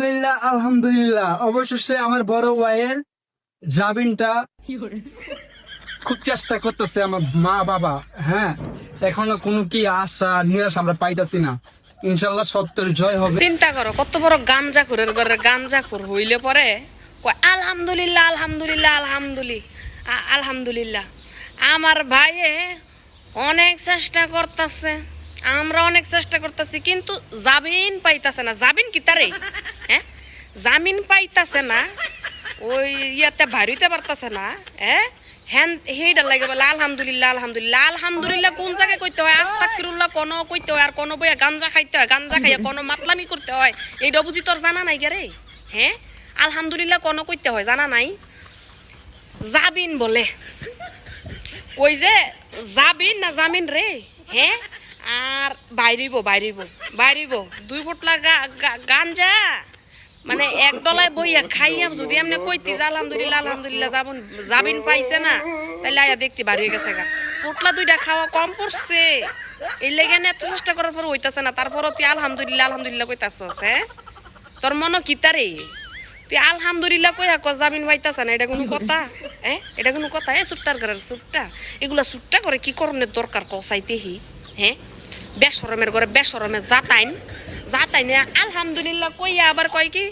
আলহামদুলিল্লাহ আলহামদুলিল্লাহ, অবশেষে আমার বড় ভাইয়ের জামিনটা খুব চেষ্টা করতেছে আমার মা বাবা। হ্যাঁ, এখনো কোনো কি আশা নিরাশ আমরা পাইতাছি না। ইনশাল্লাহ সত্যের জয় হবে। চিন্তা করো কত বড় গাঞ্জাখোরের ঘরের গাঞ্জাখোর হইলে পরে কয় আলহামদুলিল্লাহ আলহামদুলিল্লাহ আলহামদুলিল্লাহ আলহামদুলিল্লাহ। আমার ভাইয়ে অনেক চেষ্টা করতেছে, আমরা অনেক চেষ্টা করতেছি, কিন্তু জামিন পাইতাছে না। জামিন কি তারে? হ্যাঁ, জামিন পাইতাছে না, ওই ইয়াতে ভারিতে পারতাছে না। হ্যাঁ, হ্যান হেইডা লাগে বলে আলহামদুলিল্লাহ আলহামদুলিল্লাহ আলহামদুলিল্লাহ। কোন জায়গায় কইতে হয় আস্তাগফিরুল্লাহ, কোন কইতে হয় আর কোন বইয়া গাঞ্জা খাইতে হয়, গাঞ্জা খাইয়া কোন মাতলামি করতে হয়, এইটা বুঝি তোর জানা নাই গে রে? হ্যাঁ, আলহামদুলিল্লাহ কোন কইতে হয় জানা নাই? জাবিন বলে কই যে জাবিন না জামিন রে? হ্যাঁ, আর বাইরিব বাইরিব বাইরিব 2 ফুটলা গাঞ্জা মানে এক ডলায় বইয়া খাইয়া যদি এমনি কইতি যে আলহামদুলিল্লাহ আলহামদুলিল্লাহ জামিন পাইছে না, তাইলে আয়া দেখতে বার হয়ে গেছে গা। ফুটলা 2টা খাওয়া কম পড়ছে, এই লেগে এত চেষ্টা করার পর হইতাছে না, তারপরও তুই আলহামদুলিল্লাহ আলহামদুলিল্লাহ কইতাছস। হ্যাঁ, তোর মনো কি তারে? তুই আলহামদুলিল্লাহ কইয়া ক জামিন পাইতাছ না, এটা কোনো কথা? হ্যাঁ, এটা কোনো কথা? সুট্টার ঘরের সুট্টা, এগুলা সুট্টা করে কি করণের দরকার কসাইতেহি? হ্যাঁ, বেশরমের ঘরে বেশরমে যাতাইন যাতাইনে আলহামদুলিল্লাহ কইয়া আবার কয় কি